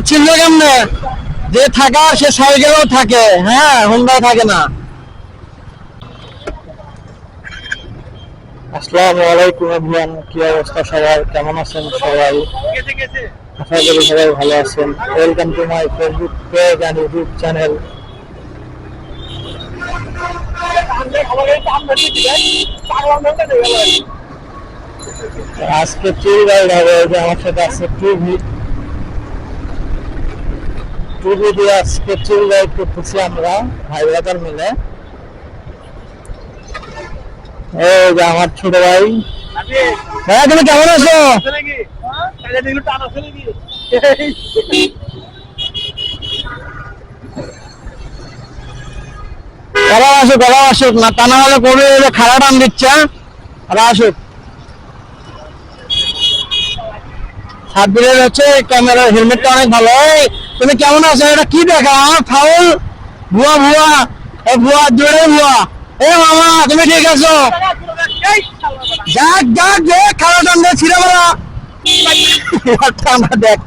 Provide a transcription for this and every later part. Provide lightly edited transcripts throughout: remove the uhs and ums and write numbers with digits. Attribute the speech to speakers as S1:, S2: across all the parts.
S1: চিনলো কেমনে? যে থাকা সে সাইকেলেও থাকে, হ্যাঁ হুন্ডায় থাকে না। আসসালামু আলাইকুম এভরিওয়ান, কি অবস্থা সবার, কেমন আছেন সবাই? আশা করি সবাই ভালো আছেন। Welcome to my Facebook page and YouTube channel. আজকে ট্যুর গাইড হবে, আমার সাথে আছে টুবি দিয়ে আজকে ট্যুর গাইড করতেছি আমরা ভাই ব্রাদার মিলে। এই যে আমার ছোট ভাই। হ্যাঁ তুমি কেমন আছো? গলা আসুক না, তা না হলে কবি খাড়া টান দিচ্ছে। আর আসুক সাব্বিরের হচ্ছে ক্যামেরার হেলমেটটা অনেক ভালো। তুমি কেমন আছো? এটা কি দেখা ফাউল? ভুয়া ভুয়া, এ ভুয়া জোরে ভুয়া। এ মামা তুমি ঠিক আছো? যাক যাক যে খাড়া টান দিয়ে ছিঁড়ে মারা আমরা দেখ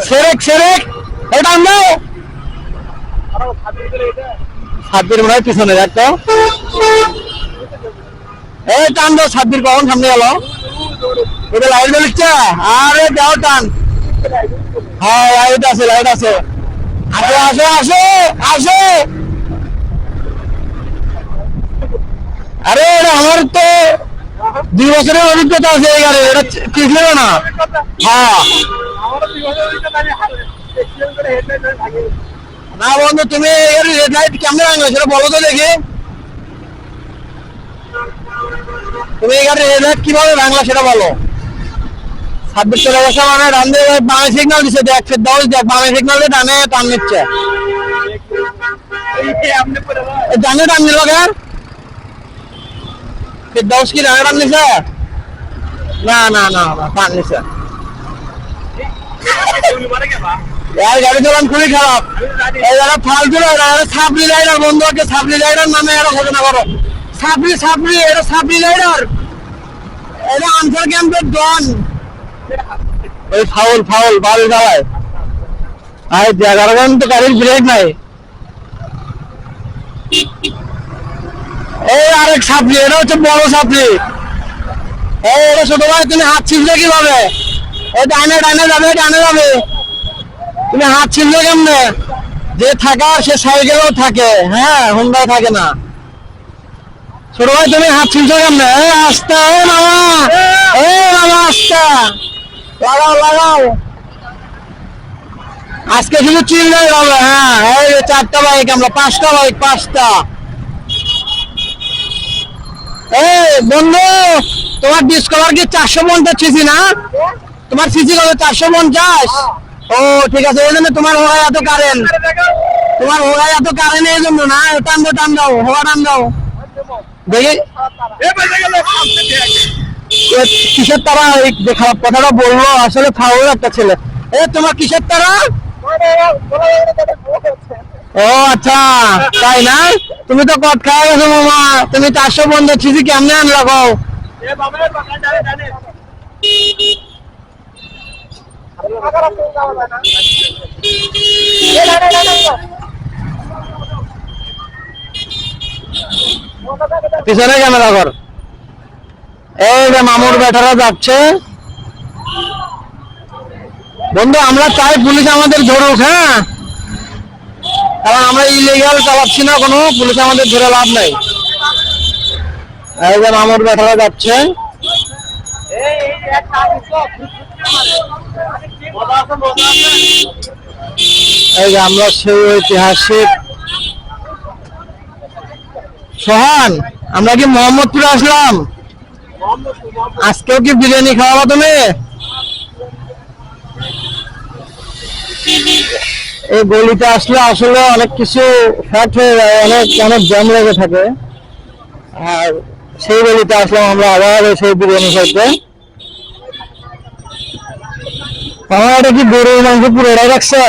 S1: সেরেক সেরেক এটা আমরা সাব্বির মনে হয় পিছনে দেখতো। এই টান দাও সাব্বির, কখন সামনে গেল? ওটা লাইট জ্বলছে। আরে দাও টান। হ্যাঁ লাইট আছে, লাইট আছে। আসো আসো আসো আসো। আরে আমার তো 2 বছরের অভিজ্ঞতা আছে এই গাড়ি, এটা টিকলো না। হ্যাঁ না বন্ধু, তুমি এর রেড লাইট কেমনে রাখবে সেটা বলো তো দেখি। তুমি এই গাড়ির রেড লাইট কিভাবে ভাঙলা সেটা বলো। 26 চলে গেছে মানে ডান দিয়ে বামে সিগন্যাল দিচ্ছে, দেখ ফেরদাউস দেখ বামে সিগন্যাল দিয়ে ডানে টান নিচ্ছে। ডানে টান নিল কেন? ফেরদাউস কি ডানে টান নিছে? না না না টান নিচ্ছে। গাড়ি চালান খুবই খারাপ। এই যারা ফালতু সাবরি রাইডার বন্ধু আছে, সাবরি রাইডার নামে এরা ঘোষণা করো। সাবরি সাবরি, এটা সাবরি রাইডার, এটা আনসার ক্যাম্পের ডন। ওই ফাউল ফাউল বাড়ি চালায়। আর 11 ঘন্টা গাড়ির ব্রেক নাই। এই আরেক সাবরি, এটা হচ্ছে বড় সাবরি। এই এটা ছোট ভাই, তুমি হাত ছিঁড়লে কিভাবে? এই ডানে ডানে যাবে, ডানে যাবে। তুমি হাত ছিঁড়লে কেমনে? যে থাকা সে সাইকেলেও থাকে, হ্যাঁ হুন্ডায় থাকে না। ছোট ভাই তুমি হাত ছিঁড়ছো কেমনে? আস্তে মামা, মামা আস্তে লাগাও লাগাও। আজকে শুধু চিল্লাই হবে। হ্যাঁ এই 4টা বাইক, আমরা 5টা বাইক, 5টা। এই বন্ধু তোমার ডিসকভার কি 450 সিসি না? তোমার সিসি কত? 450। ও ঠিক আছে, এই জন্য তোমার হোগায় এত কারেন্ট। তোমার হোগায় এত কারেন্ট এই জন্য না। টান দাও টান দাও, হোগা টান দাও দেখি। কিসের তারা? যে খারাপ কথাটা বললো আসলে ফাউল একটা ছেলে। এ তোমার কিসের তারা? ও আচ্ছা তাই না? তুমি তো কট খাওয়া গেছো মামা। তুমি 450 সিসি কেমনে আনলা গো? পিছনে ক্যামেরা কর। এই যে মামুর বেটারা যাচ্ছে বন্ধু। আমরা চাই পুলিশ আমাদের ধরুক, হ্যাঁ, কারণ আমরা ইলিগাল চালাচ্ছি না কোনো, পুলিশ আমাদের ধরে লাভ নাই। এই যে মামুর বেটারা যাচ্ছে। এই যে আমরা সেই ঐতিহাসিক সোহান, আমরা কি মোহাম্মদপুরে আসলাম? আজকেও কি বিরিয়ানি খাওয়াবো তুমি? এই গলিতে আসলে আসলে অনেক কিছু ফ্যাট হয়ে যায়, অনেক অনেক জ্যাম লেগে থাকে। আর সেই গলিতে আসলাম আমরা আবার সেই বিরিয়ানি খাইতে। আমার এটা কি গরুর মাংস পুরোটাই রাখছে?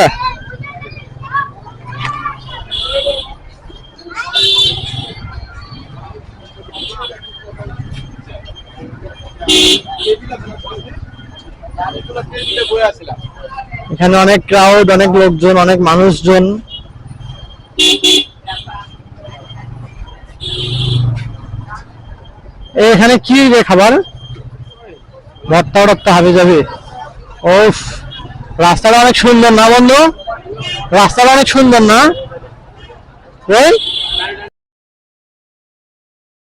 S1: এখানে অনেক ক্রাউড, অনেক লোকজন, অনেক মানুষজন। এখানে কি রে খাবার? ভর্তা টর্তা হাবি যাবে। ওফ, রাস্তাটা অনেক সুন্দর না বন্ধু? রাস্তাটা অনেক সুন্দর না?